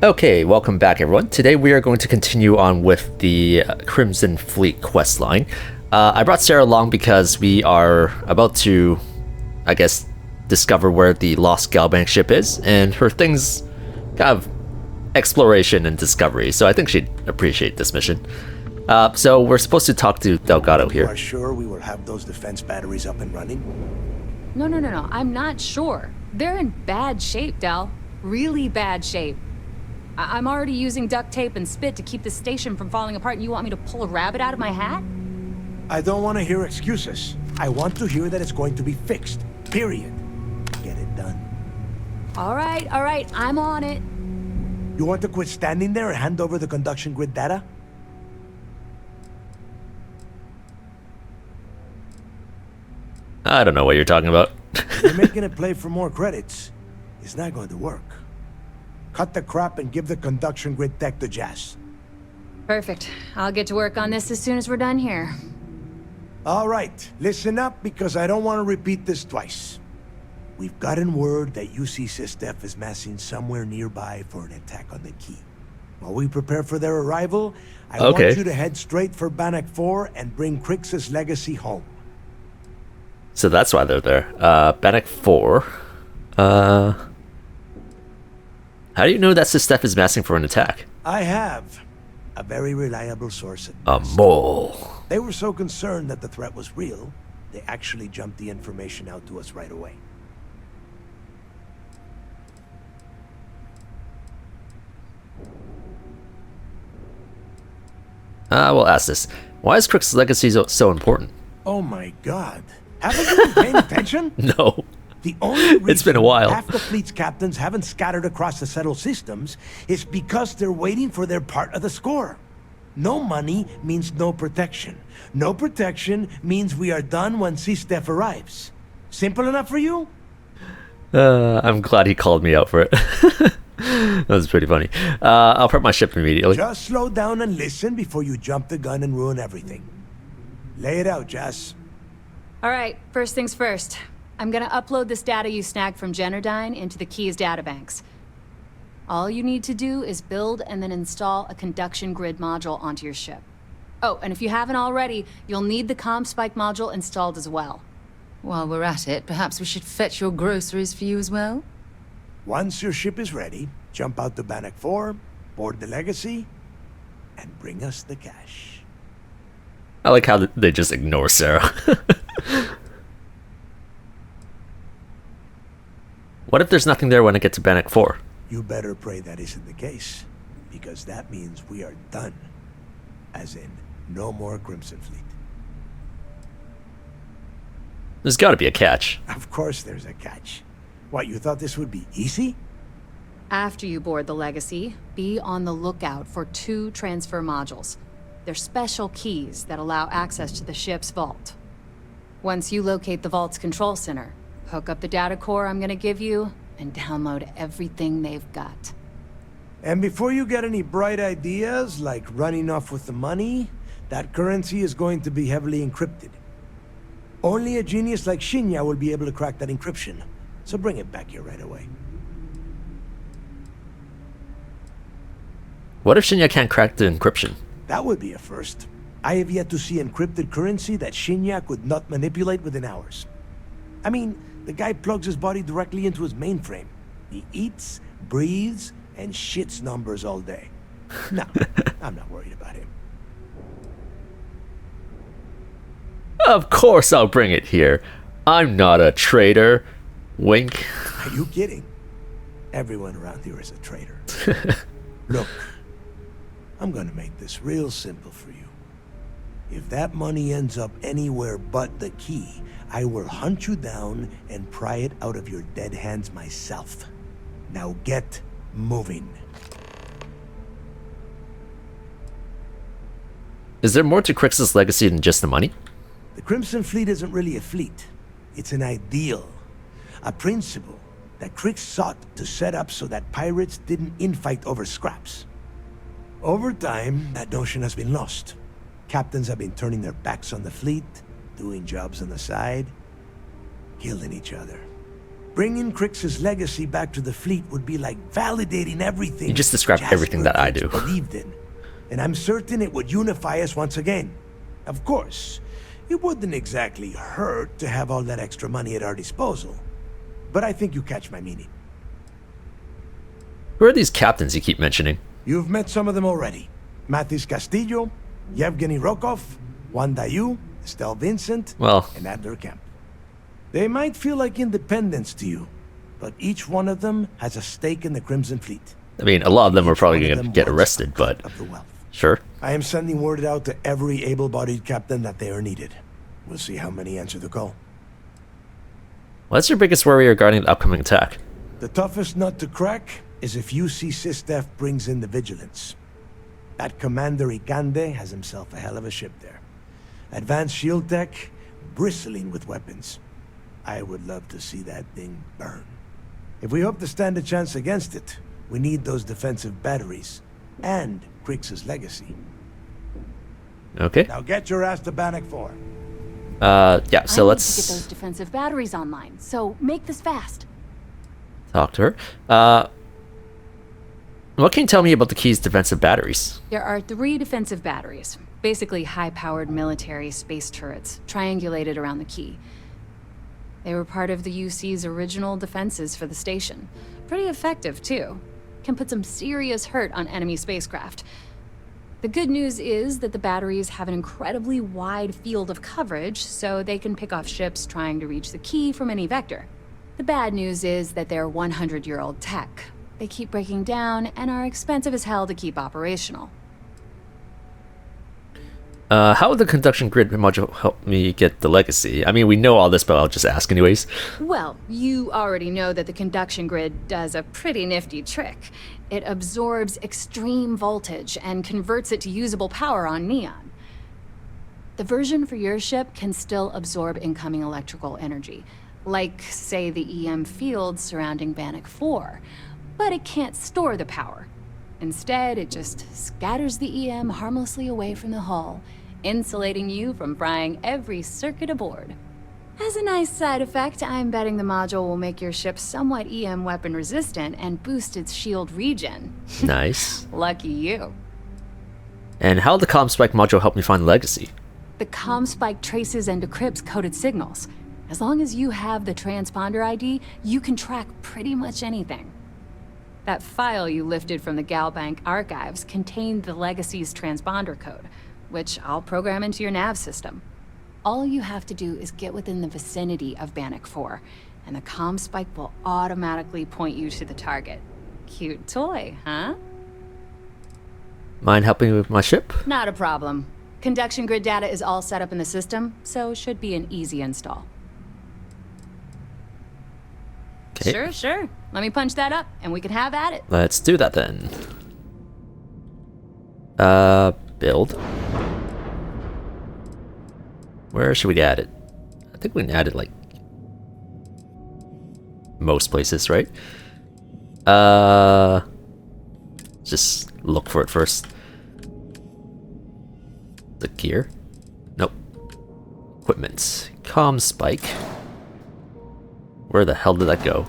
Okay, welcome back everyone. Today we are going to continue on with the Crimson Fleet questline. I brought Sarah along because we are about to, I guess, discover where the lost Galbank ship is, and her thing's kind of exploration and discovery, so I think she'd appreciate this mission. So we're supposed to talk to Delgado here. You are sure we will have those defense batteries up and running? No, I'm not sure. They're in bad shape, Del. Really bad shape. I'm already using duct tape and spit to keep the station from falling apart, and you want me to pull a rabbit out of my hat? I don't want to hear excuses. I want to hear that it's going to be fixed. Period. Get it done. All right, I'm on it. You want to quit standing there and hand over the conduction grid data? I don't know what you're talking about. You're making it play for more credits. It's not going to work. Cut the crap and give the conduction grid tech to Jazz. Perfect. I'll get to work on this as soon as we're done here. All right, listen up because I don't want to repeat this twice. We've gotten word that UC SysDef is massing somewhere nearby for an attack on the key. While we prepare for their arrival, I want you to head straight for Bannock 4 and bring Crix's legacy home. So that's why they're there. Bannock 4. How do you know that SysDef is massing for an attack? I have a very reliable source. A mole. They were so concerned that the threat was real, they actually jumped the information out to us right away. We'll ask this. Why is Crix's legacy so important? Oh my god. Haven't you been paying attention? No. The only reason it's been a while. half the fleet's captains haven't scattered across the settled systems is because they're waiting for their part of the score. No money means no protection. No protection means we are done when SysDef arrives. Simple enough for you? I'm glad he called me out for it. That was pretty funny. I'll prep my ship immediately. Just slow down and listen before you jump the gun and ruin everything. Lay it out, Jess. All right, first things first. I'm gonna upload this data you snagged from Generdyne into the Key's databanks. All you need to do is build and then install a conduction grid module onto your ship. Oh, and if you haven't already, you'll need the CommSpike module installed as well. While we're at it, perhaps we should fetch your groceries for you as well? Once your ship is ready, jump out to Bannock 4, board the Legacy, and bring us the cash. I like how they just ignore Sarah. What if there's nothing there when I get to Bannock 4? You better pray that isn't the case, because that means we are done. As in, no more Crimson Fleet. There's gotta be a catch. Of course there's a catch. What, you thought this would be easy? After you board the Legacy, be on the lookout for 2 transfer modules. They're special keys that allow access to the ship's vault. Once you locate the vault's control center, hook up the data core I'm gonna give you, and download everything they've got. And before you get any bright ideas, like running off with the money, that currency is going to be heavily encrypted. Only a genius like Shinya will be able to crack that encryption, so bring it back here right away. What if Shinya can't crack the encryption? That would be a first. I have yet to see encrypted currency that Shinya could not manipulate within hours. I mean, the guy plugs his body directly into his mainframe. He eats, breathes, and shits numbers all day. No, I'm not worried about him. Of course I'll bring it here. I'm not a traitor. Wink. Are you kidding? Everyone around here is a traitor. Look, I'm gonna make this real simple for you. If that money ends up anywhere but the key, I will hunt you down and pry it out of your dead hands myself. Now get moving. Is there more to Crix's legacy than just the money? The Crimson Fleet isn't really a fleet. It's an ideal. A principle that Crix sought to set up so that pirates didn't infight over scraps. Over time, that notion has been lost. Captains have been turning their backs on the fleet, doing jobs on the side, killing each other. Bringing Crix's legacy back to the fleet would be like validating everything. You just described everything that I do. Believed in, and I'm certain it would unify us once again. Of course, it wouldn't exactly hurt to have all that extra money at our disposal, but I think you catch my meaning. Who are these captains you keep mentioning? You've met some of them already. Mathis Castillo, Yevgeny Rokov, Juan Dayu, Estelle Vincent, Well, and Adler Kemp. They might feel like independents to you, but each one of them has a stake in the Crimson Fleet. I mean, a lot of them are probably Each one going of to them get wants arrested, a but cut of the wealth. sure. I am sending word out to every able-bodied captain that they are needed. We'll see how many answer the call. What's your biggest worry regarding the upcoming attack? The toughest nut to crack is if UC Sistef brings in the Vigilance. That Commander Ikande has himself a hell of a ship there. Advanced shield tech, bristling with weapons. I would love to see that thing burn. If we hope to stand a chance against it, we need those defensive batteries and Crix's legacy. Okay. Now get your ass to Bannock 4. Yeah, so I let's need to get those defensive batteries online, so make this fast. talk to her. What can you tell me about the key's defensive batteries? There are 3 defensive batteries, basically high-powered military space turrets, triangulated around the key. They were part of the UC's original defenses for the station. Pretty effective, too. Can put some serious hurt on enemy spacecraft. The good news is that the batteries have an incredibly wide field of coverage, so they can pick off ships trying to reach the key from any vector. The bad news is that they're 100-year-old tech. They keep breaking down and are expensive as hell to keep operational. How would the conduction grid module help me get the legacy? I mean, we know all this, but I'll just ask anyways. Well, you already know that the conduction grid does a pretty nifty trick. It absorbs extreme voltage and converts it to usable power on neon. The version for your ship can still absorb incoming electrical energy, like, say, the EM field surrounding Bannock 4, but it can't store the power. Instead, it just scatters the EM harmlessly away from the hull, insulating you from frying every circuit aboard. As a nice side effect, I'm betting the module will make your ship somewhat EM weapon resistant and boost its shield regen. Nice. Lucky you. And how will the comm spike module help me find the legacy? The comm spike traces and decrypts coded signals. As long as you have the transponder ID, you can track pretty much anything. That file you lifted from the Galbank archives contained the Legacy's transponder code, which I'll program into your nav system. All you have to do is get within the vicinity of Bannock 4, and the comm spike will automatically point you to the target. Cute toy, huh? Mind helping me with my ship? Not a problem. Conduction grid data is all set up in the system, so should be an easy install. Okay. Sure. Let me punch that up, and we can have at it. Let's do that then. Build. Where should we add it? I think we can add it like most places, right? Just look for it first. The gear? Nope. Equipment. Comm spike. Where the hell did that go?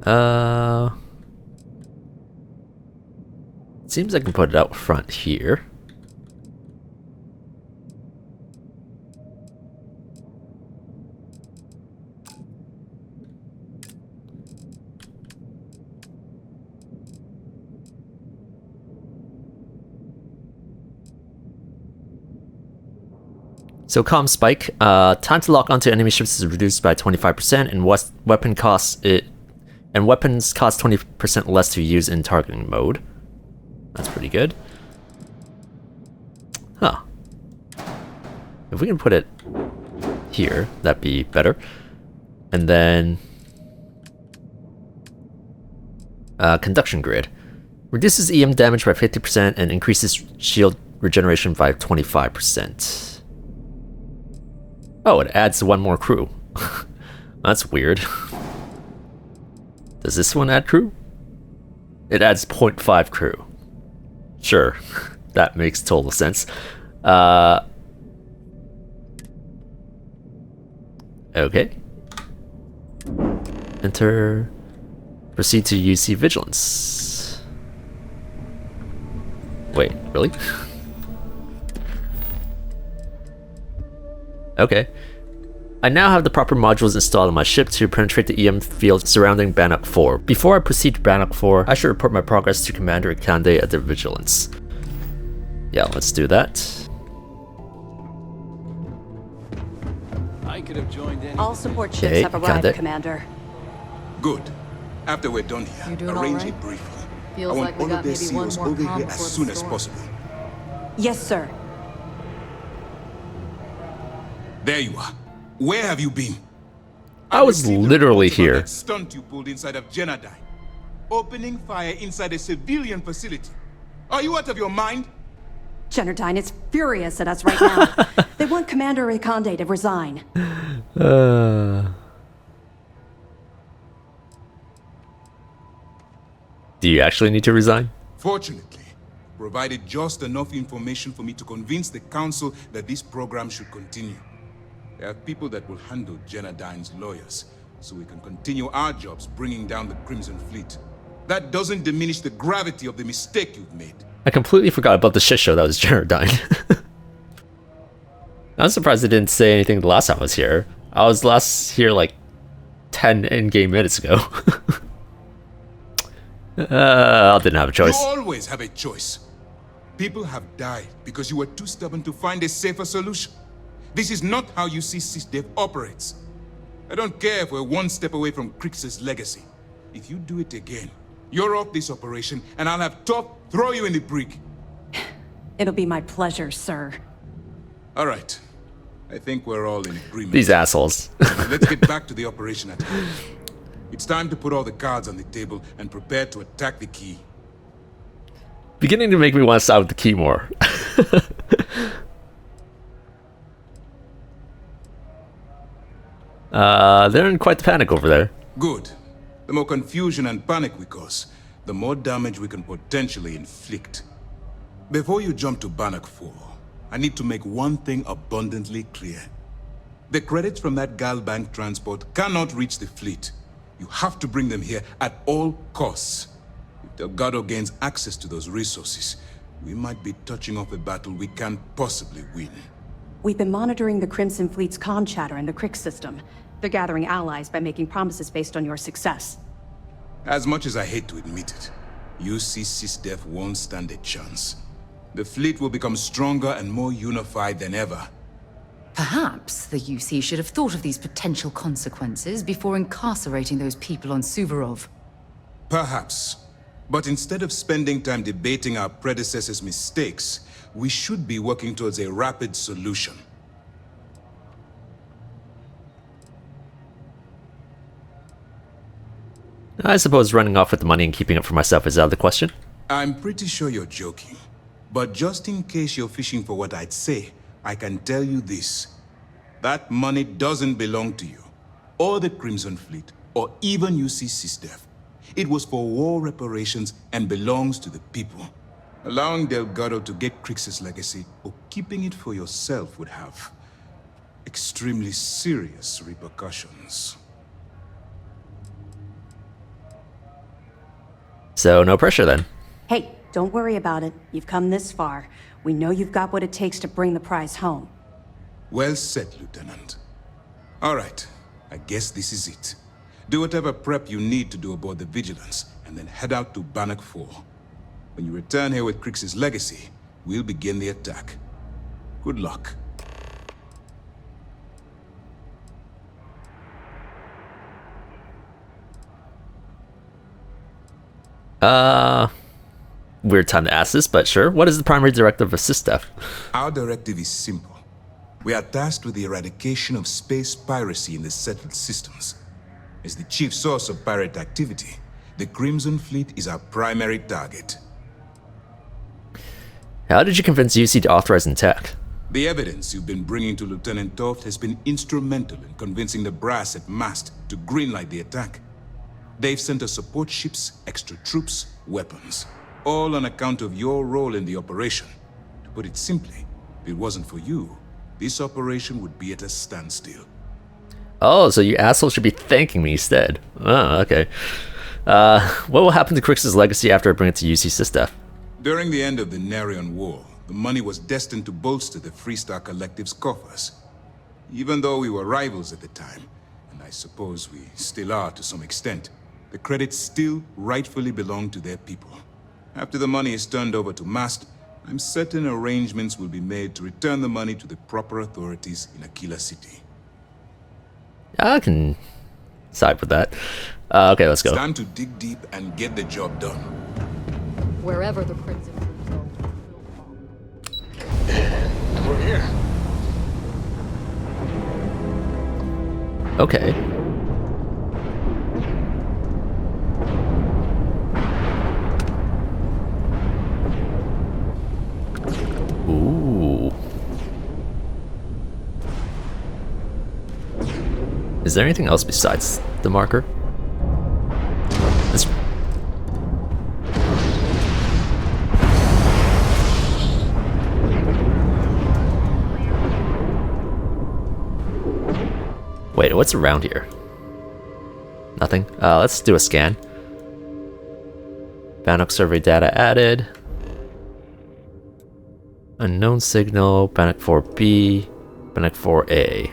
Oh. Seems I can put it out front here. So comm spike, time to lock onto enemy ships is reduced by 25%, and weapons cost 20% less to use in targeting mode. That's pretty good. Huh. If we can put it here, that'd be better. And then conduction grid reduces EM damage by 50% and increases shield regeneration by 25%. Oh, it adds one more crew. That's weird. Does this one add crew? It adds 0.5 crew. Sure, that makes total sense. Okay. Enter. Proceed to UC Vigilance. Wait, really? Okay. I now have the proper modules installed on my ship to penetrate the EM field surrounding Bannock 4. Before I proceed to Bannock 4, I should report my progress to Commander Ikande at the Vigilance. Yeah, let's do that. I could have joined in. All support ships Okay, have arrived, Ikande. Commander. Good. After we're done You're here, doing arrange all a right? briefing. Feels I want like we all got of their maybe one CEOs more over calm here before as the soon as storm. possible. Yes, sir. There you are. Where have you been? I was received literally reports about here. That stunt you pulled inside of Genadine. Opening fire inside a civilian facility. Are you out of your mind? Genardine is furious at us right now. They want Commander Ikande to resign. Do you actually need to resign? Fortunately, provided just enough information for me to convince the council that this program should continue. There are people that will handle Genadine's lawyers, so we can continue our jobs bringing down the Crimson Fleet. That doesn't diminish the gravity of the mistake you've made. I completely forgot about the shit show that was Generdyne. I'm surprised I didn't say anything the last time I was here. I was last here like 10 in-game minutes ago. I didn't have a choice. You always have a choice. People have died because you were too stubborn to find a safer solution. This is not how you see SysDev operates. I don't care if we're one step away from Crix's legacy. If you do it again, you're off this operation, and I'll have Top throw you in the brig. It'll be my pleasure, sir. All right. I think we're all in agreement. These assholes. Now let's get back to the operation at hand. It's time to put all the cards on the table and prepare to attack the key. Beginning to make me want to side with the key more. They're in quite the panic over there. Good. The more confusion and panic we cause, the more damage we can potentially inflict. Before you jump to Bannock 4, I need to make one thing abundantly clear. The credits from that Galbank transport cannot reach the fleet. You have to bring them here at all costs. If Delgado gains access to those resources, we might be touching off a battle we can't possibly win. We've been monitoring the Crimson Fleet's comm chatter in the Crix system. They're gathering allies by making promises based on your success. As much as I hate to admit it, UC SysDev won't stand a chance. The fleet will become stronger and more unified than ever. Perhaps the UC should have thought of these potential consequences before incarcerating those people on Suvorov. Perhaps. But instead of spending time debating our predecessors' mistakes, we should be working towards a rapid solution. I suppose running off with the money and keeping it for myself is out of the question. I'm pretty sure you're joking. But just in case you're fishing for what I'd say, I can tell you this. That money doesn't belong to you, or the Crimson Fleet, or even UC SysDev. It was for war reparations and belongs to the people. Allowing Delgado to get Crix's legacy, or keeping it for yourself would have extremely serious repercussions. So no pressure then. Hey, don't worry about it. You've come this far. We know you've got what it takes to bring the prize home. Well said, Lieutenant. All right, I guess this is it. Do whatever prep you need to do aboard the Vigilance, and then head out to Bannock 4. When you return here with Crix's legacy, we'll begin the attack. Good luck. Weird time to ask this, but sure. What is the primary directive of SysDev? Our directive is simple. We are tasked with the eradication of space piracy in the settled systems. As the chief source of pirate activity, the Crimson Fleet is our primary target. How did you convince UC to authorize an attack? The evidence you've been bringing to Lieutenant Toft has been instrumental in convincing the brass at Mast to greenlight the attack. They've sent us support ships, extra troops, weapons, all on account of your role in the operation. To put it simply, if it wasn't for you, this operation would be at a standstill. Oh, so you assholes should be thanking me instead. Oh, okay. What will happen to Crix's legacy after I bring it to UC System? During the end of the Narian War, the money was destined to bolster the Freestar Collective's coffers. Even though we were rivals at the time, and I suppose we still are to some extent, the credits still rightfully belong to their people. After the money is turned over to Mast, I'm certain arrangements will be made to return the money to the proper authorities in Aquila City. I can side with that. Okay, let's go. It's time to dig deep and get the job done. Wherever the Crimson Fleet goes, We're here. Okay. Ooh. Is there anything else besides the marker? This... Wait, what's around here? Nothing? Let's do a scan. Bannock survey data added. Unknown signal, Bannock 4B, Bannock 4A.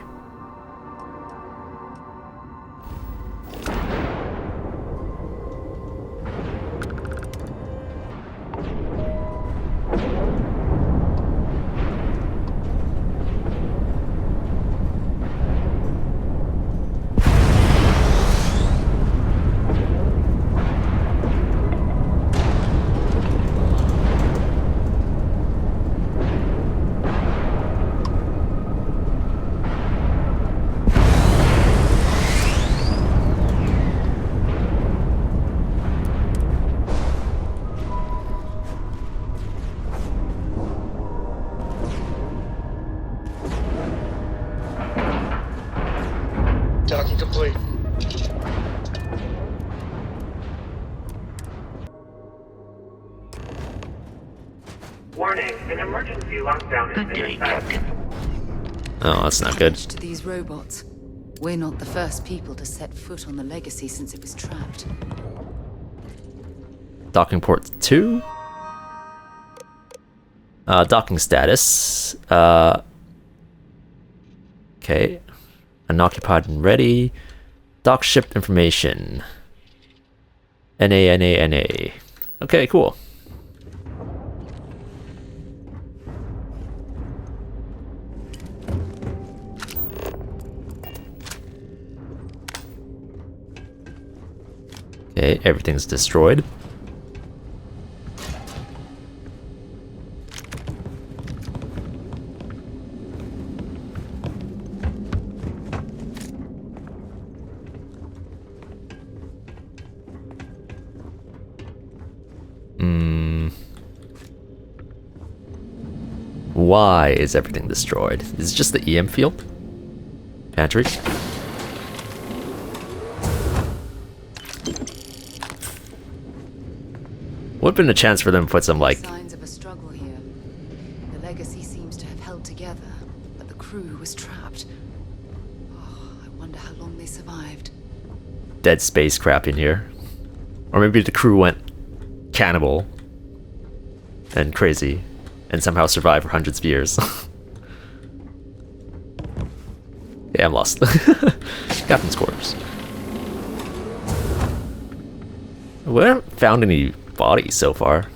Docking complete. Warning, an emergency lockdown has been established. Oh, that's not good. To these robots, we're not the first people to set foot on the Legacy since it was trapped. Docking port 2. Docking status. Okay. Unoccupied and ready. Dock ship information. NA. Okay, cool. Okay, everything's destroyed. Why is everything destroyed? Is it just the EM field? Pantry? Would have been a chance for them to put some, like... Signs of a struggle here. The Legacy seems to have held together, but the crew was trapped. Oh, I wonder how long they survived. dead spacecraft in here. Or maybe the crew went cannibal and crazy and somehow survived for hundreds of years. Yeah, I'm lost. Captain's quarters. We haven't found any bodies so far.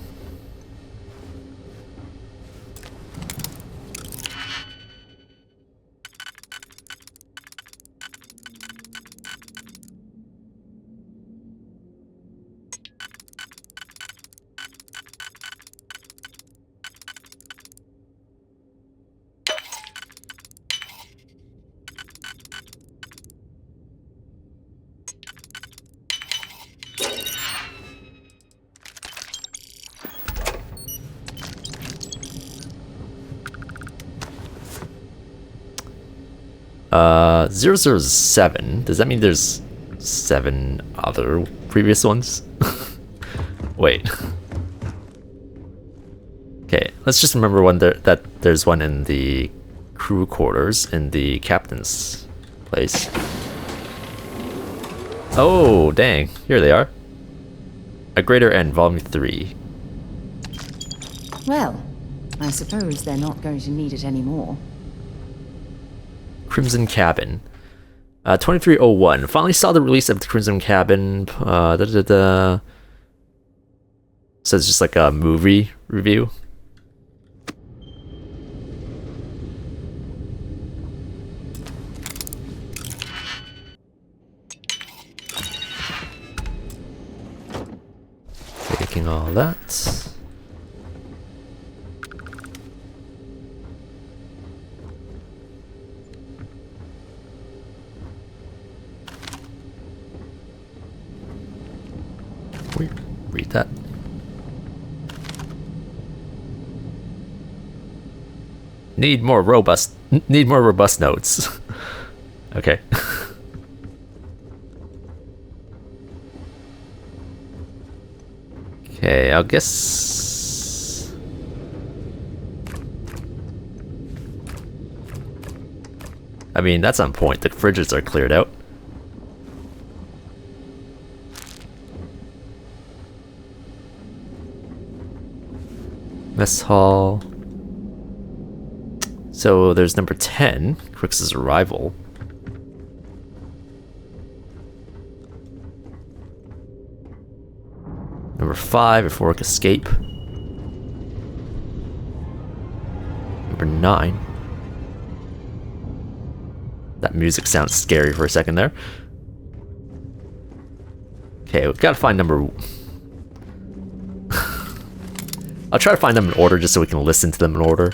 Uh, 007. Does that mean there's 7 other previous ones? Wait. Okay, let's just remember that there's one in the crew quarters in the captain's place. Oh, dang. Here they are. A Greater End, Volume 3. Well, I suppose they're not going to need it anymore. Crimson Cabin. 2301. Finally saw the release of the Crimson Cabin. So it's just like a movie review. Taking all that. Read that. Need more robust notes. Okay. Okay, I guess. I mean, that's on point. The fridges are cleared out. Mess hall. So there's number 10, Crix's arrival. Number 5, euphoric escape. Number 9. That music sounds scary for a second there. Okay, we've got to find number. I'll try to find them in order just so we can listen to them in order.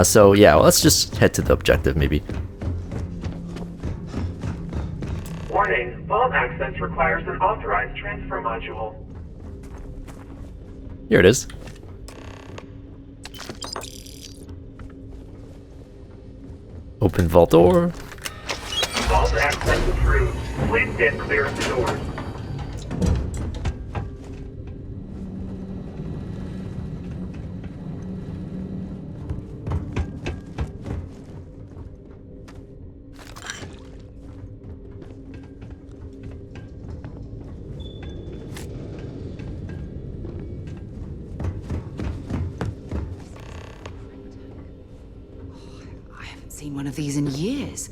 So yeah, well, let's just head to the objective maybe. Warning, vault access requires an authorized transfer module. Here it is. Open vault door. Vault access approved. Please stand clear of the doors. Seen one of these in years.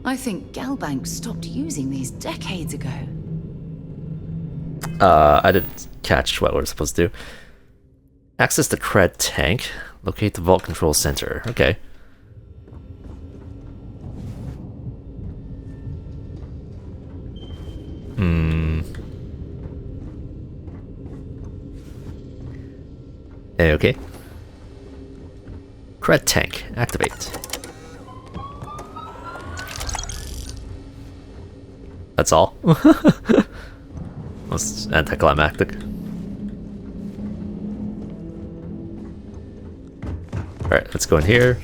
I think Galbank stopped using these decades ago. I didn't catch what we're supposed to do. Access the cred tank. Locate the vault control center. Okay. Okay. Cred tank. Activate. That's all. That's anticlimactic. Alright, let's go in here.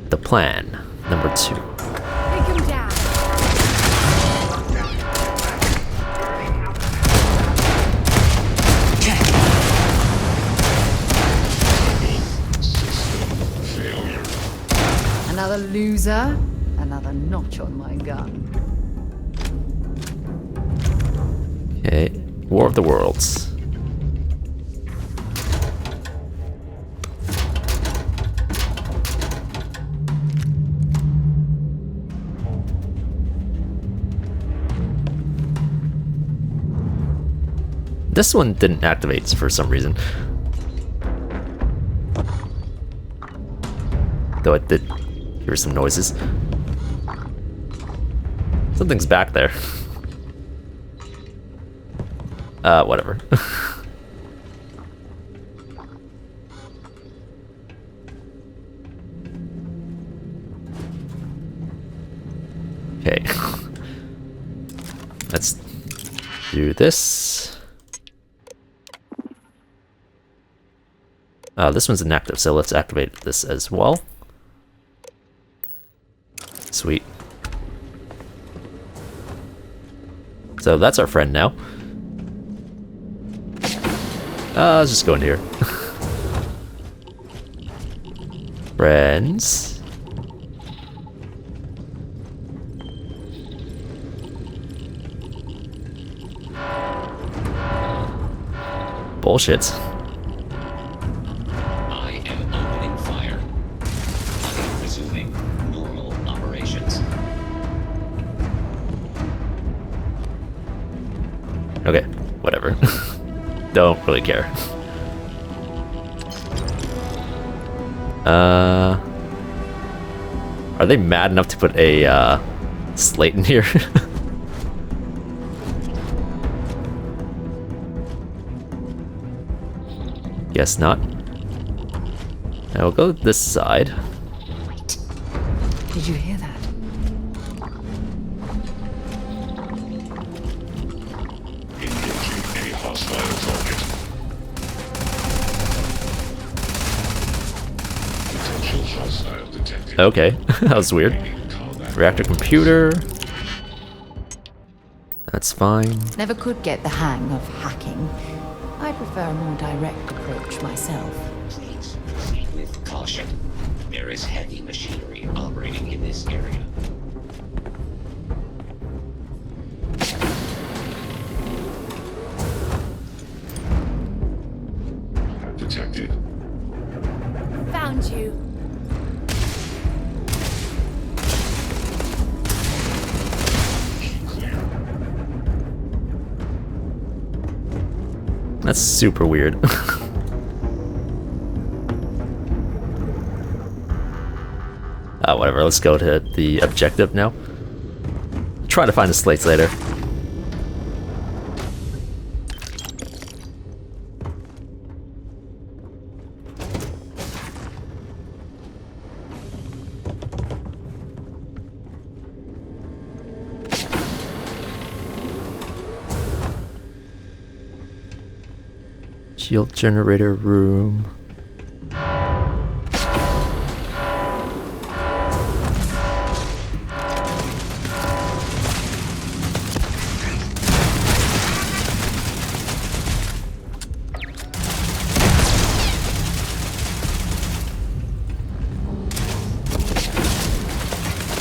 The plan, number 2. Take him down. Another loser, another notch on my gun. Okay, War of the Worlds. This one didn't activate for some reason. Though it did hear some noises. Something's back there. Whatever. Okay. Let's do this. This one's inactive, so let's activate this as well. Sweet. So that's our friend now. Let's just go in here. Friends. Bullshit. I am opening fire. I am resuming normal operations. Okay, whatever. Don't really care. Are they mad enough to put a slate in here? Guess not. I will go this side. Did you hear that? Engaging a hostile target. Potential hostile detected. Okay, that was weird. Reactor computer. That's fine. Never could get the hang of hacking. I prefer a more direct approach myself. Please proceed with caution. There is heavy machinery operating in this area. Detected. Found you. Clear. That's super weird. Whatever, let's go to the objective now. Try to find the slates later. Shield generator room.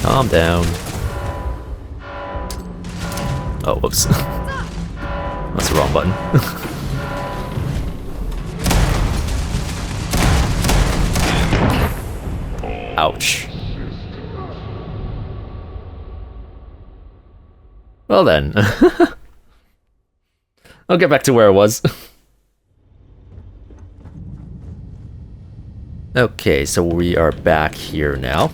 Calm down. Oh, whoops. That's the wrong button. Ouch. Well then. I'll get back to where I was. Okay, so we are back here now.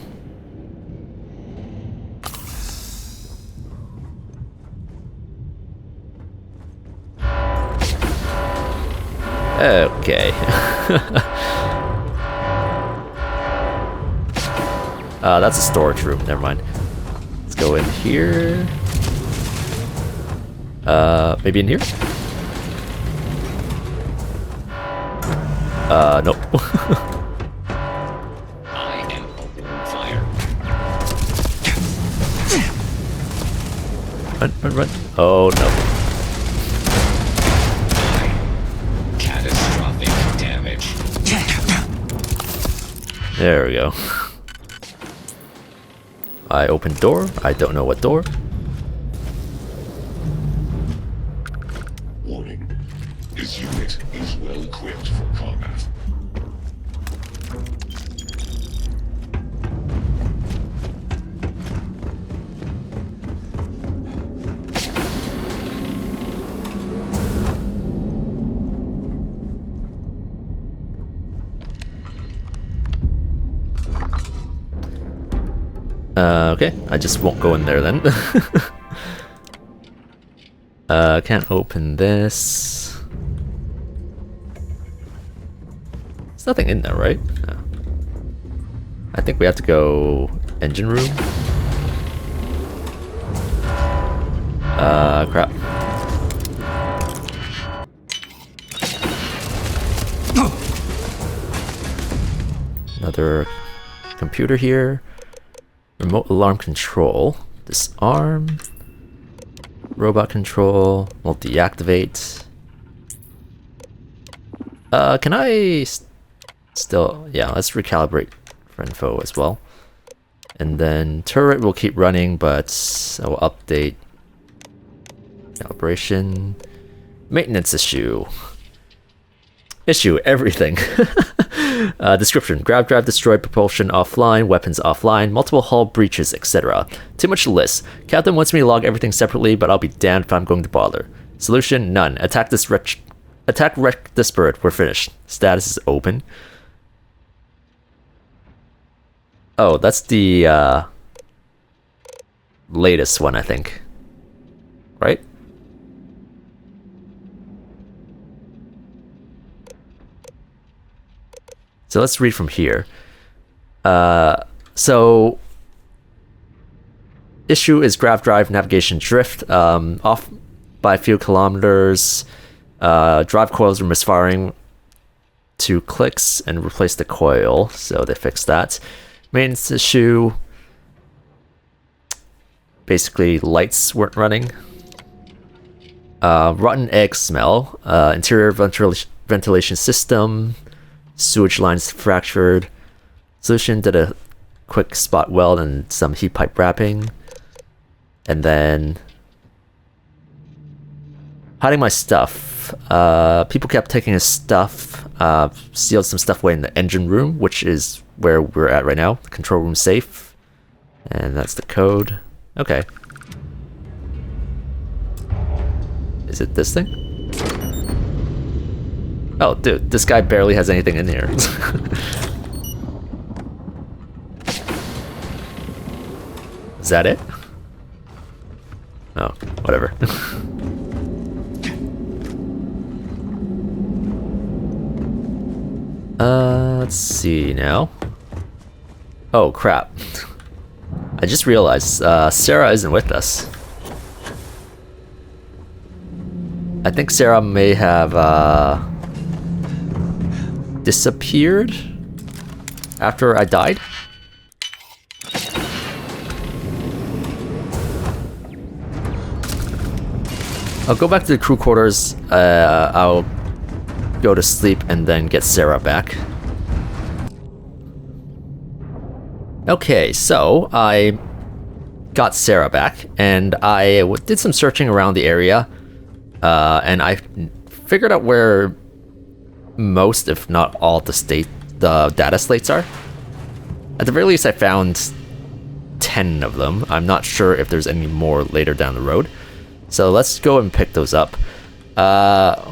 Okay. That's a storage room, never mind. Let's go in here. Maybe in here? Nope. I am opening fire. Run, run, run. Oh, no. Catastrophic damage. There we go. I open door. I don't know what door. Warning. This unit is well equipped for combat. Okay, I just won't go in there then. Can't open this. There's nothing in there, right? No. I think we have to go engine room. Crap. Another computer here. Remote alarm control. Disarm. Robot control. We'll deactivate. Can I still... Yeah, let's recalibrate for info as well. And then turret will keep running, but I will update calibration. Maintenance issue. Issue everything. Description: grav drive destroyed, propulsion offline, weapons offline, multiple hull breaches, etc. Too much to list. Captain wants me to log everything separately, but I'll be damned if I'm going to bother. Solution: none. Attack wreck this bird. We're finished. Status is open. Oh, that's the latest one, I think. Right? So let's read from here. So issue is grav drive navigation drift. Off by a few kilometers. Drive coils are misfiring 2 clicks and replace the coil. So they fixed that. Maintenance issue. Basically, lights weren't running. Rotten egg smell. Interior ventilation system. Sewage lines fractured. Solution did a quick spot weld and some heat pipe wrapping. And then hiding my stuff. People kept taking his stuff. Sealed some stuff away in the engine room, which is where we're at right now. The control room safe. And that's the code. Okay. Is it this thing? Oh, dude, this guy barely has anything in here. Is that it? Oh, whatever. Let's see now. Oh, crap. I just realized Sarah isn't with us. I think Sarah may have disappeared after I died. I'll go back to the crew quarters. I'll go to sleep and then get Sarah back. Okay, so I got Sarah back and I did some searching around the area, and I figured out where most, if not all, the data slates are. At the very least, I found 10 of them. I'm not sure if there's any more later down the road. So let's go and pick those up. I'm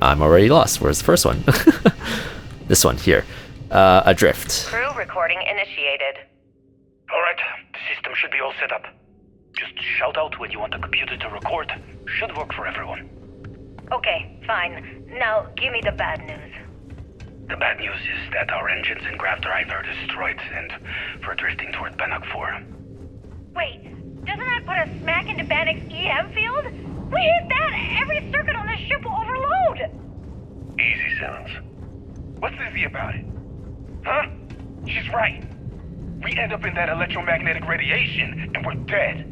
already lost. Where's the first one? This one here. Adrift. Crew recording initiated. Alright, the system should be all set up. Just shout out when you want the computer to record. Should work for everyone. Okay, fine. Now, give me the bad news. The bad news is that our engines and grav drive are destroyed, and we're drifting toward Bannock 4. Wait, doesn't that put us smack into Bannock's EM field? We hit that, every circuit on this ship will overload! Easy, Simmons. What's easy about it? Huh? She's right. We end up in that electromagnetic radiation, and we're dead.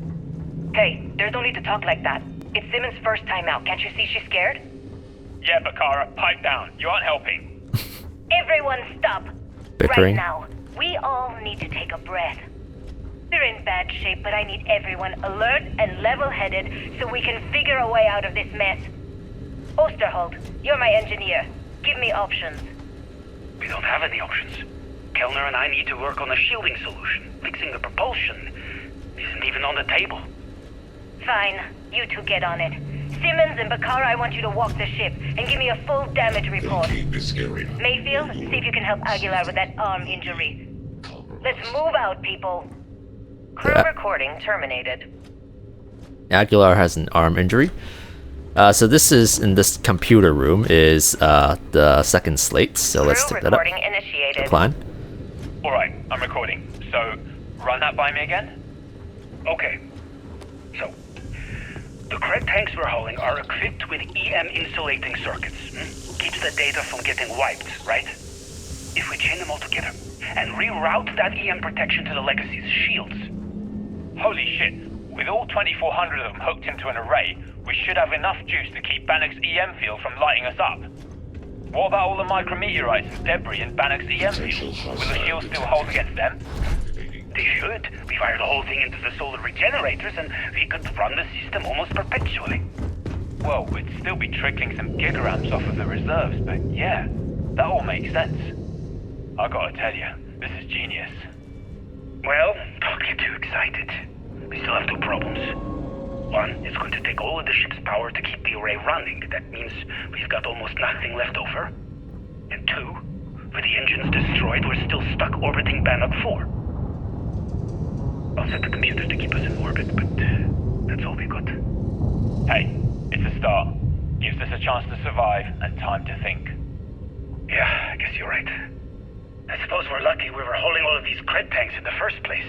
Hey, there's no need to talk like that. It's Simmons' first time out. Can't you see she's scared? Yeah, Bakara, pipe down. You aren't helping. Everyone stop. Bickering. Right now, we all need to take a breath. We're in bad shape, but I need everyone alert and level-headed so we can figure a way out of this mess. Osterholt, you're my engineer. Give me options. We don't have any options. Kellner and I need to work on a shielding solution. Fixing the propulsion isn't even on the table. Fine. You two get on it. Simmons and Bakara, I want you to walk the ship and give me a full damage report. This area. Mayfield, see if you can help Aguilar with that arm injury. Let's move out, people. Crew recording terminated. Aguilar has an arm injury. So this is, in this computer room, is the second slate. So let's take that up. Recording initiated. Decline. Alright, I'm recording. So, run that by me again? Okay. So, the Kred tanks we're hauling are equipped with EM insulating circuits. Keeps the data from getting wiped, right? If we chain them all together and reroute that EM protection to the Legacy's shields. Holy shit, With all 2,400 of them hooked into an array, we should have enough juice to keep Bannoc's EM field from lighting us up. What about all the micrometeorites and debris in Bannoc's EM field? Will the shields still hold against them? They should. We fire the whole thing into the solar regenerators and we could run the system almost perpetually. Well, we'd still be trickling some gigaamps off of the reserves, but yeah, that all makes sense. I gotta tell you, this is genius. Well, don't get too excited. We still have two problems. One, it's going to take all of the ship's power to keep the array running. That means we've got almost nothing left over. And two, with the engines destroyed, we're still stuck orbiting Bannock 4. I'll set the computers to keep us in orbit, but that's all we got. Hey, it's a start. Gives us a chance to survive and time to think. Yeah, I guess you're right. I suppose we're lucky we were holding all of these cred tanks in the first place.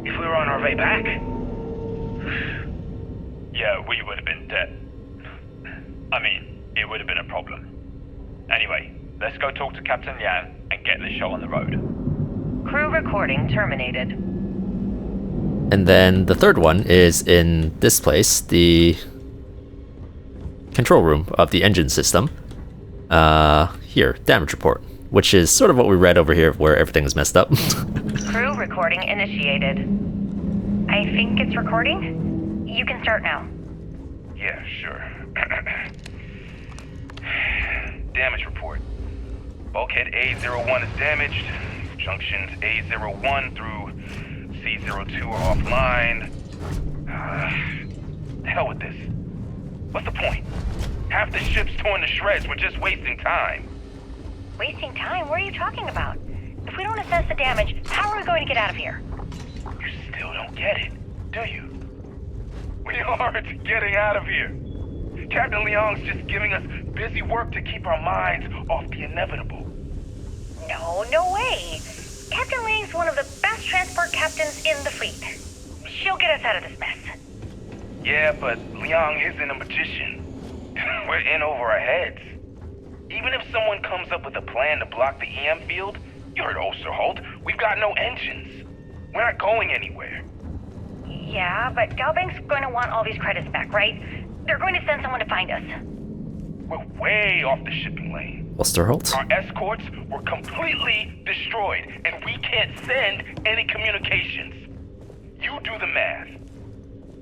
If we were on our way back... yeah, we would have been dead. I mean, it would have been a problem. Anyway, let's go talk to Captain Yang and get the show on the road. Crew recording terminated. And then the third one is in this place, the control room of the engine system. Here, damage report, which is sort of what we read over here where everything is messed up. Crew recording initiated. I think it's recording. You can start now. Yeah, sure. Damage report. Bulkhead A01 is damaged. Junctions A01 through C02 are offline. The hell with this. What's the point? Half the ship's torn to shreds. We're just wasting time. Wasting time? What are you talking about? If we don't assess the damage, how are we going to get out of here? You still don't get it, do you? We aren't getting out of here. Captain Leong's just giving us busy work to keep our minds off the inevitable. No way. Captain Leong's one of the best transport captains in the fleet. She'll get us out of this mess. Yeah, but Leong isn't a magician. We're in over our heads. Even if someone comes up with a plan to block the EM field, you heard Osterholt, we've got no engines. We're not going anywhere. Yeah, but Galbank's going to want all these credits back, right? They're going to send someone to find us. We're way off the shipping lane. Osterholt? Our escorts were completely destroyed, and we can't send any communications. You do the math.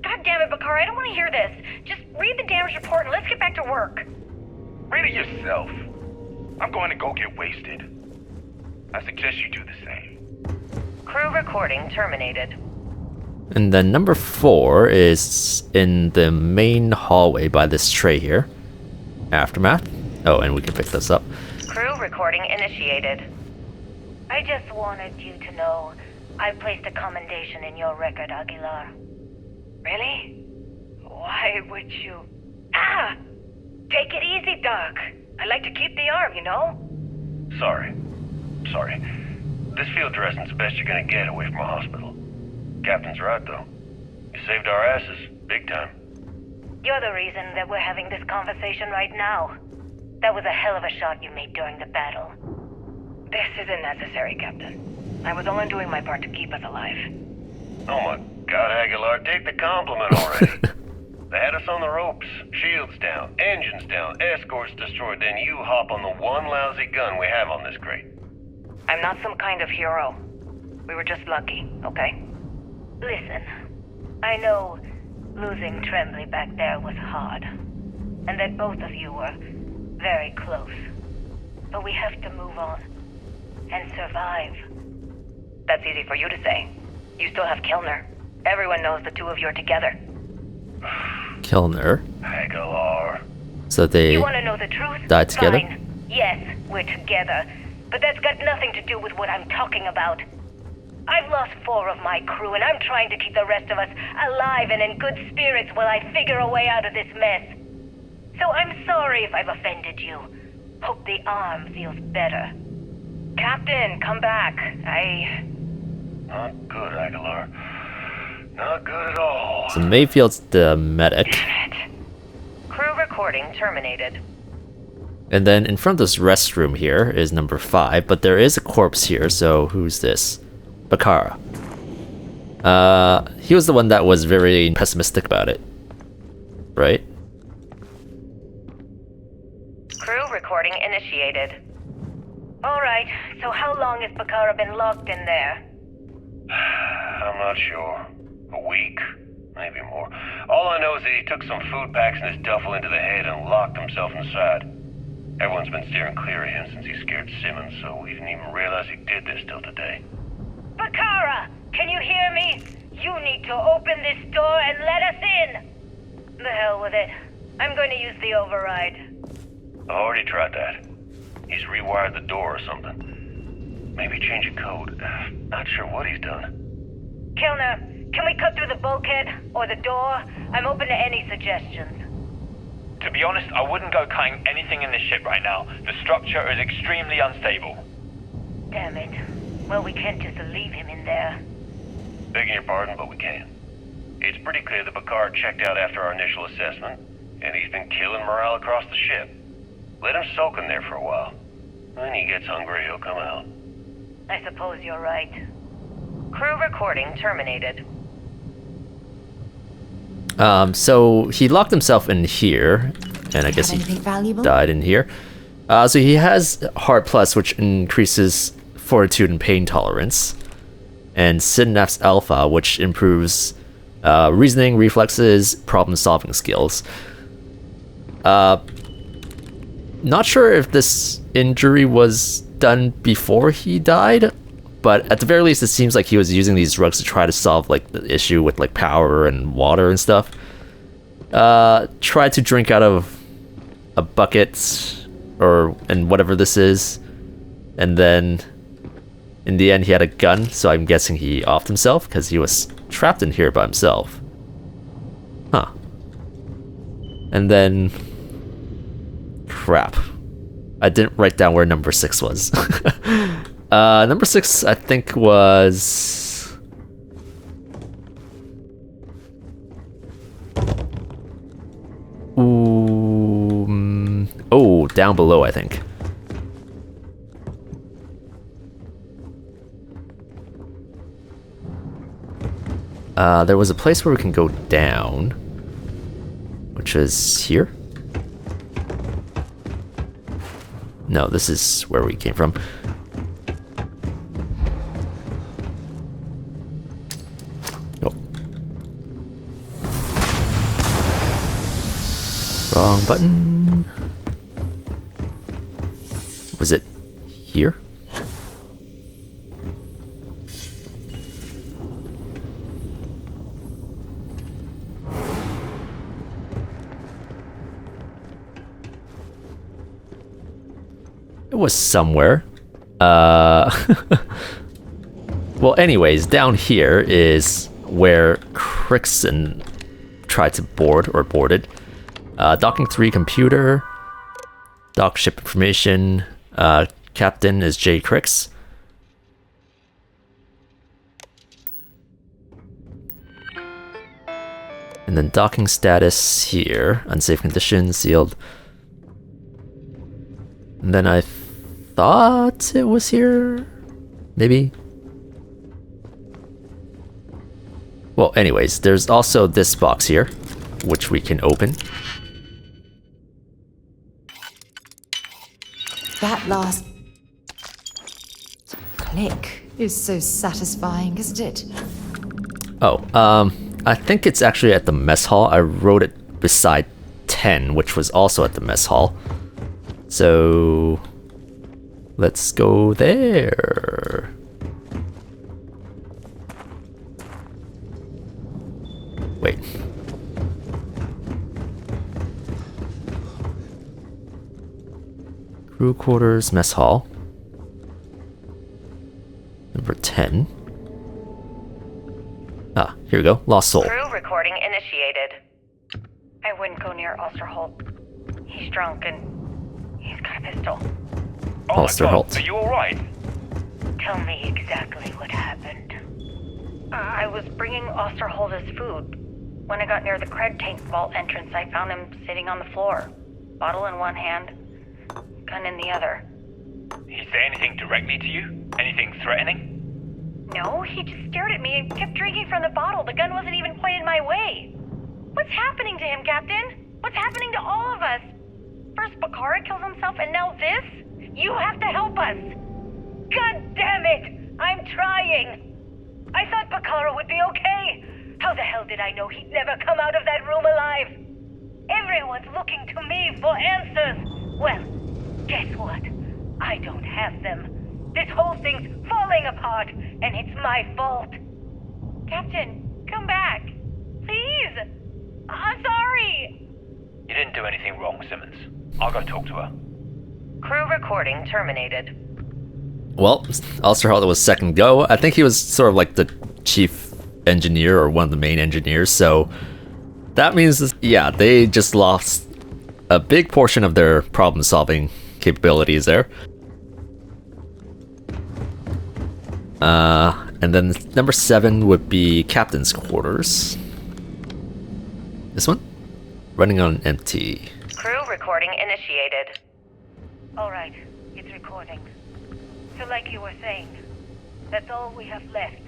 God damn it, Bakar, I don't want to hear this. Just read the damage report and let's get back to work. Read it yourself. I'm going to go get wasted. I suggest you do the same. Crew recording terminated. And then number 4 is in the main hallway by this tray here. Aftermath. Oh, and we can pick this up. Crew recording initiated. I just wanted you to know I placed a commendation in your record, Aguilar. Really? Why would you... Ah! Take it easy, Doc. I like to keep the arm, you know? Sorry. This field dressing's the best you're gonna get away from a hospital. Captain's right, though. You saved our asses, big time. You're the reason that we're having this conversation right now. That was a hell of a shot you made during the battle. This isn't necessary, Captain. I was only doing my part to keep us alive. Oh my God, Aguilar, take the compliment already. They had us on the ropes, shields down, engines down, escorts destroyed, then you hop on the one lousy gun we have on this crate. I'm not some kind of hero. We were just lucky, okay? Listen, I know losing Tremblay back there was hard, and that both of you were very close. But we have to move on and survive. That's easy for you to say. You still have Kilner. Everyone knows the two of you are together. Kilner. Aguilar. So they You want to know the truth? died together? Fine. Yes, we're together. But that's got nothing to do with what I'm talking about. I've lost 4 of my crew, and I'm trying to keep the rest of us alive and in good spirits while I figure a way out of this mess. So I'm sorry if I've offended you. Hope the arm feels better. Captain, come back. Not good, Aguilar. Not good at all. So Mayfield's the medic. Crew recording terminated. And then in front of this restroom here is number 5, but there is a corpse here, so who's this? Bakara. He was the one that was very pessimistic about it, right? Crew recording initiated. Alright, so how long has Bakara been locked in there? I'm not sure. A week? Maybe more. All I know is that he took some food packs in his duffel into the head and locked himself inside. Everyone's been steering clear of him since he scared Simmons, so we didn't even realize he did this till today. Bakara! Can you hear me? You need to open this door and let us in! The hell with it. I'm going to use the override. I already tried that. He's rewired the door or something. Maybe change a code. Not sure what he's done. Kilner, can we cut through the bulkhead? Or the door? I'm open to any suggestions. To be honest, I wouldn't go cutting anything in this ship right now. The structure is extremely unstable. Damn it. Well, we can't just leave him in there. Begging your pardon, but we can. It's pretty clear that Picard checked out after our initial assessment, and he's been killing morale across the ship. Let him soak in there for a while. When he gets hungry, he'll come out. I suppose you're right. Crew recording terminated. So he locked himself in here, and I guess he died in here. So he has Heart Plus, which increases fortitude and pain tolerance, and Synapse Alpha, which improves reasoning, reflexes, problem-solving skills. Not sure if this injury was done before he died, but at the very least, it seems like he was using these drugs to try to solve like the issue with like power and water and stuff. Tried to drink out of a bucket and whatever this is, and then in the end he had a gun, so I'm guessing he offed himself because he was trapped in here by himself. Huh. And then crap, I didn't write down where number 6 was. Number 6, I think, was... Oh, down below, I think. There was a place where we can go down, which is here. No, this is where we came from. Wrong button. Was it here? It was somewhere. Well, anyways, down here is where Crixon tried to boarded. Docking 3 computer. Dock ship information. Captain is J. Crix. And then docking status here. Unsafe condition, sealed. And then I thought it was here. Maybe. Well, anyways, there's also this box here, which we can open. That last click is so satisfying, isn't it? Oh, I think it's actually at the mess hall. I wrote it beside 10, which was also at the mess hall. So let's go there. Wait. Crew quarters, mess hall. Number 10. Ah, here we go. Lost soul. Crew recording initiated. I wouldn't go near Osterholt. He's drunk and he's got a pistol. Oh Osterholt. Are you alright? Tell me exactly what happened. I was bringing Osterholt his food. When I got near the cred tank vault entrance, I found him sitting on the floor. Bottle in one hand, gun in the other. He say anything directly to you? Anything threatening? No, he just stared at me and kept drinking from the bottle. The gun wasn't even pointed my way. What's happening to him, Captain? What's happening to all of us? First Bakara kills himself and now this? You have to help us. God damn it! I'm trying. I thought Bakara would be okay. How the hell did I know he'd never come out of that room alive? Everyone's looking to me for answers. Well, guess what? I don't have them. This whole thing's falling apart, and it's my fault. Captain, come back. Please. I'm sorry. You didn't do anything wrong, Simmons. I'll go talk to her. Crew recording terminated. Well, Ultrawide was second go. I think he was sort of like the chief engineer or one of the main engineers, so that means, yeah, they just lost a big portion of their problem-solving capabilities there. And then number 7 would be Captain's Quarters. This one? Running on empty. Crew recording initiated. Alright, it's recording. So like you were saying, that's all we have left.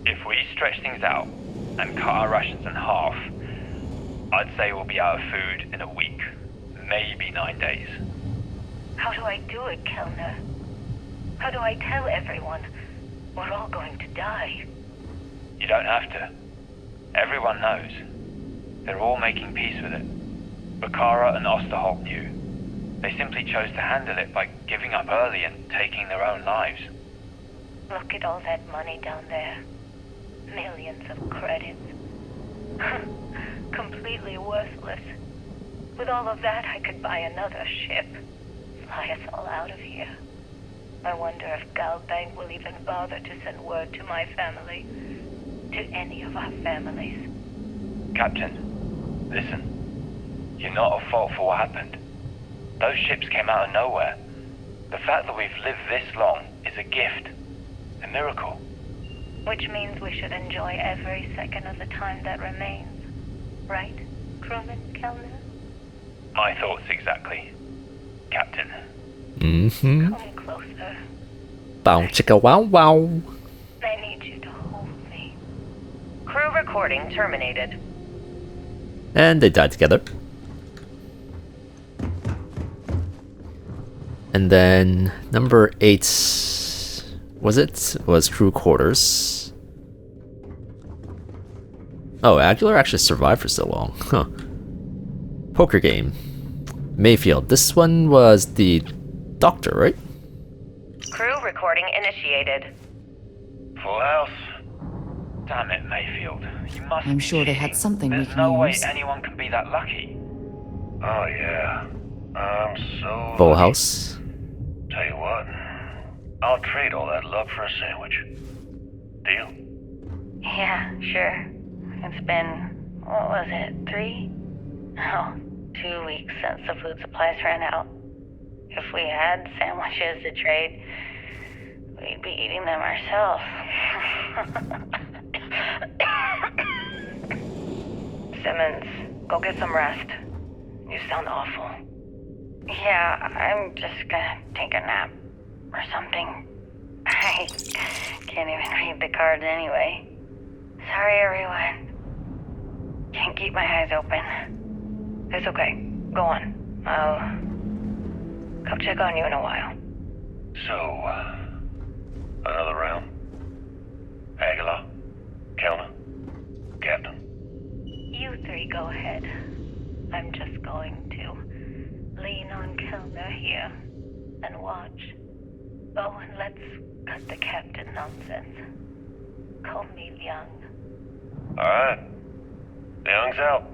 If we stretch things out and cut our rations in half, I'd say we'll be out of food in a week, maybe 9 days. How do I do it, Kellner? How do I tell everyone we're all going to die? You don't have to. Everyone knows. They're all making peace with it. Bakara and Osterholt knew. They simply chose to handle it by giving up early and taking their own lives. Look at all that money down there. Millions of credits. Completely worthless. With all of that, I could buy another ship. Fly us all out of here. I wonder if Galbank will even bother to send word to my family. To any of our families. Captain, listen. You're not at fault for what happened. Those ships came out of nowhere. The fact that we've lived this long is a gift. A miracle. Which means we should enjoy every second of the time that remains. Right, crewman Kellner? My thoughts exactly, Captain. Mm-hmm. Come closer. Bow chicka wow wow. I need you to hold me. Crew recording terminated. And they died together. And then number 8 was crew quarters. Oh, Aguilar actually survived for so long. Huh. Poker game. Mayfield. This one was the doctor, right? Crew recording initiated. Full house. Damn it, Mayfield. You must I'm be sure they cheating. had something we There's can no way use. anyone can be that lucky. Oh, yeah. I'm so Full lucky. house. Tell you what, I'll trade all that luck for a sandwich. Deal? Yeah, sure. It's been, what was it, 3? Oh, 2 weeks since the food supplies ran out. If we had sandwiches to trade, we'd be eating them ourselves. Simmons, go get some rest. You sound awful. Yeah, I'm just gonna take a nap or something. I can't even read the cards anyway. Sorry, everyone. Can't keep my eyes open. It's okay. Go on. I'll come check on you in a while. So, another round? Aguilar? Kellner? Captain? You 3 go ahead. I'm just going to lean on Kellner here and watch. Oh, and let's cut the captain nonsense. Call me Young. Alright. Young's out.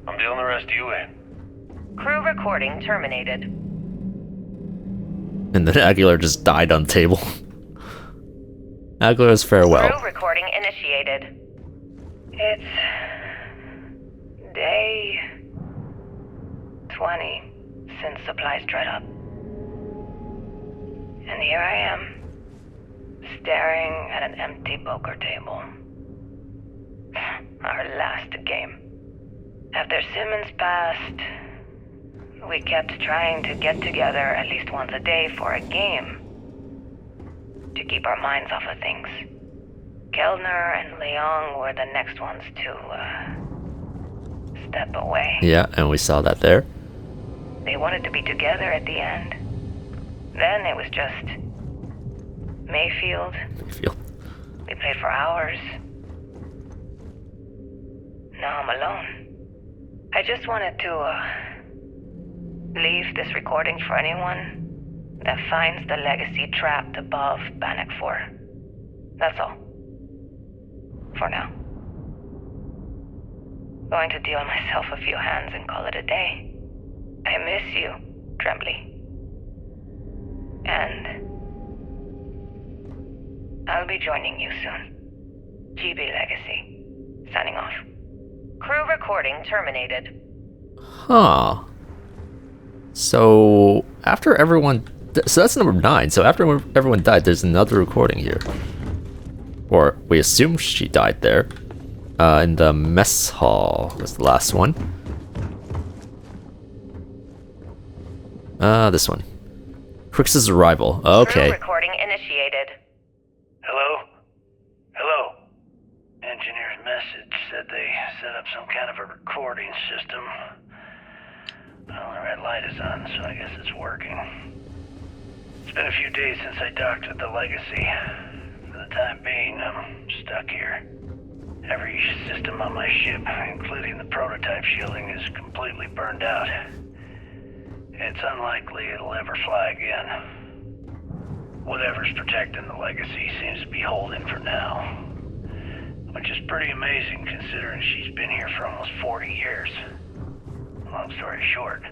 I'm dealing the rest of you in. Crew recording terminated. And then Aguilar just died on the table. Aguilar's farewell. Crew recording initiated. It's day 20 since supplies dried up. And here I am, staring at an empty poker table. Our last game. After Simmons passed, we kept trying to get together at least once a day for a game. To keep our minds off of things. Kellner and Leong were the next ones to, step away. Yeah, and we saw that there. They wanted to be together at the end. Then it was just Mayfield. They played for hours. Now I'm alone. I just wanted to, leave this recording for anyone that finds the legacy trapped above Bannock 4. That's all. For now. Going to deal myself a few hands and call it a day. I miss you, Trembly. And I'll be joining you soon. GB Legacy. Signing off. Crew recording terminated. Huh. So after everyone, so that's number 9. So after everyone died, there's another recording here, or we assume she died there. In the mess hall was the last one. This one. Crix's arrival. Okay. Crew recording initiated. Hello? Hello? Engineer's message said they set up some kind of a recording system. Well, the red light is on, so I guess it's working. It's been a few days since I docked with the Legacy. For the time being, I'm stuck here. Every system on my ship, including the prototype shielding, is completely burned out. It's unlikely it'll ever fly again. Whatever's protecting the Legacy seems to be holding for now. Which is pretty amazing considering she's been here for almost 40 years. Long story short,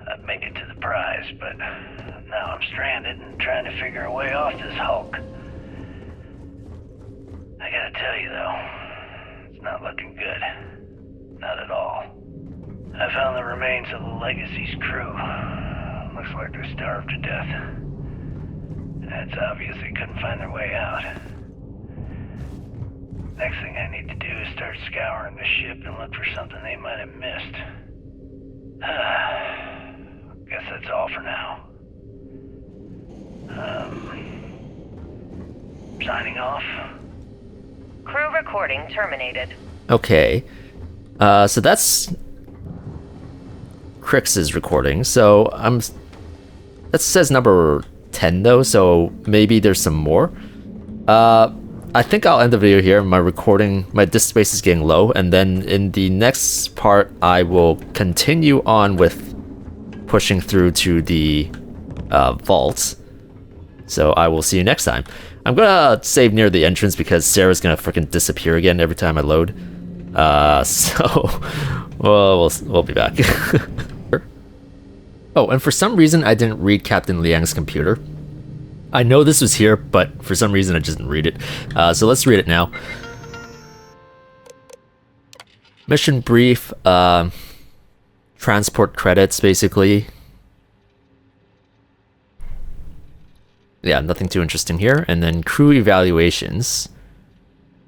I'd make it to the prize, but now I'm stranded and trying to figure a way off this hulk. I gotta tell you though, it's not looking good. Not at all. I found the remains of the Legacy's crew. Looks like they're starved to death. It's obvious they couldn't find their way out. Next thing I need to do is start scouring the ship and look for something they might have missed. Guess that's all for now. Signing off. Crew recording terminated. Okay. So that's Crix's recording. So that says number 10 though, so maybe there's some more. I think I'll end the video here. My disk space is getting low, and then in the next part I will continue on with pushing through to the vaults. So I will see you next time. I'm gonna save near the entrance because Sarah's gonna freaking disappear again every time I load. So we'll be back. Oh, and for some reason I didn't read Captain Liang's computer. I know this was here, but for some reason I just didn't read it. So let's read it now. Mission brief, transport credits, basically. Yeah, nothing too interesting here. And then crew evaluations.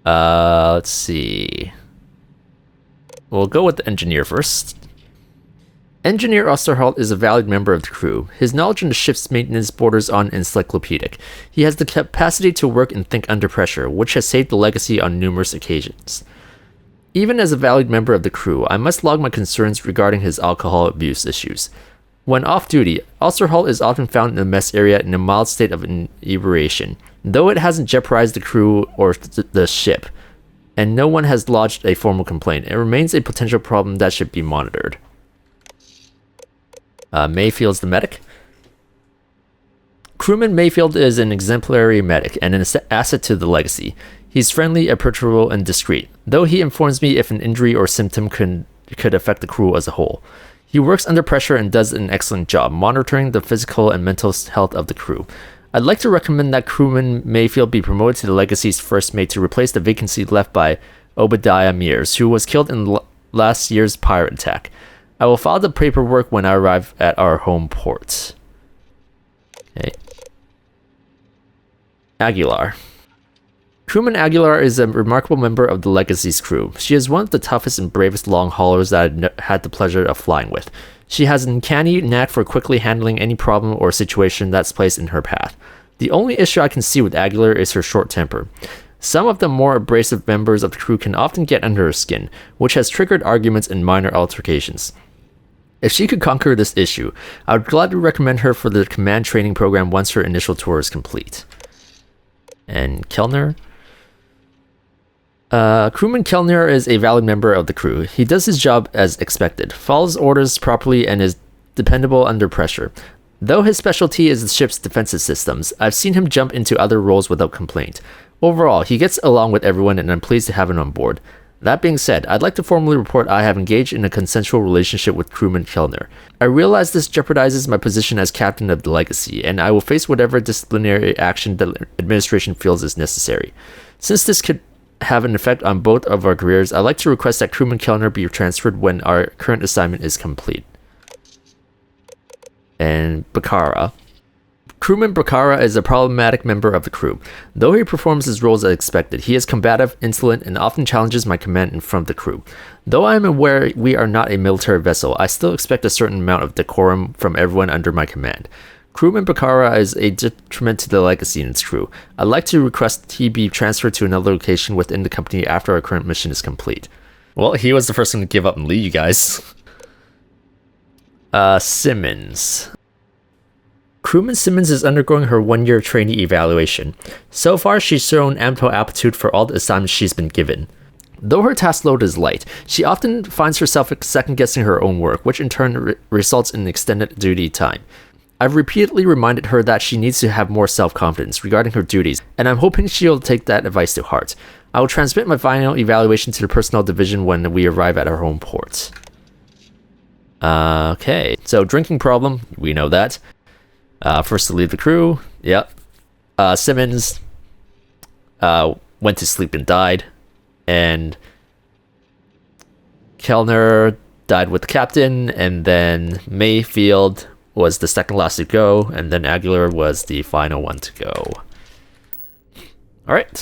Let's see. We'll go with the engineer first. Engineer Osterholt is a valued member of the crew. His knowledge in the ship's maintenance borders on encyclopedic. He has the capacity to work and think under pressure, which has saved the Legacy on numerous occasions. Even as a valued member of the crew, I must log my concerns regarding his alcohol abuse issues. When off duty, Osterholt is often found in the mess area in a mild state of inebriation, though it hasn't jeopardized the crew or the ship, and no one has lodged a formal complaint. It remains a potential problem that should be monitored. Mayfield's the medic. Crewman Mayfield is an exemplary medic and an asset to the Legacy. He's friendly, approachable, and discreet, though he informs me if an injury or symptom could affect the crew as a whole. He works under pressure and does an excellent job monitoring the physical and mental health of the crew. I'd like to recommend that Crewman Mayfield be promoted to the Legacy's first mate to replace the vacancy left by Obadiah Mears, who was killed in last year's pirate attack. I will file the paperwork when I arrive at our home port. Okay. Aguilar. Crewman Aguilar is a remarkable member of the Legacy's crew. She is one of the toughest and bravest long haulers that I've had the pleasure of flying with. She has an uncanny knack for quickly handling any problem or situation that's placed in her path. The only issue I can see with Aguilar is her short temper. Some of the more abrasive members of the crew can often get under her skin, which has triggered arguments and minor altercations. If she could conquer this issue, I would gladly recommend her for the command training program once her initial tour is complete. And Kellner? Crewman Kellner is a valued member of the crew. He does his job as expected, follows orders properly, and is dependable under pressure. Though his specialty is the ship's defensive systems, I've seen him jump into other roles without complaint. Overall, he gets along with everyone and I'm pleased to have him on board. That being said, I'd like to formally report I have engaged in a consensual relationship with Crewman Kellner. I realize this jeopardizes my position as captain of the Legacy, and I will face whatever disciplinary action the administration feels is necessary. Since this could have an effect on both of our careers, I'd like to request that Crewman Kellner be transferred when our current assignment is complete. And Bakara. Crewman Bakara is a problematic member of the crew. Though he performs his roles as expected, he is combative, insolent, and often challenges my command in front of the crew. Though I am aware we are not a military vessel, I still expect a certain amount of decorum from everyone under my command. Crewman Bakara is a detriment to the Legacy and its crew. I'd like to request he be transferred to another location within the company after our current mission is complete. Well, he was the first one to give up and leave, you guys. Simmons. Crewman Simmons is undergoing her 1-year trainee evaluation. So far, she's shown ample aptitude for all the assignments she's been given. Though her task load is light, she often finds herself second-guessing her own work, which in turn results in extended duty time. I've repeatedly reminded her that she needs to have more self-confidence regarding her duties, and I'm hoping she'll take that advice to heart. I will transmit my final evaluation to the personnel division when we arrive at our home port. Okay, so drinking problem, we know that. First to leave the crew, yep. Simmons went to sleep and died, and Kellner died with the captain, and then Mayfield was the second last to go, and then Aguilar was the final one to go. Alright,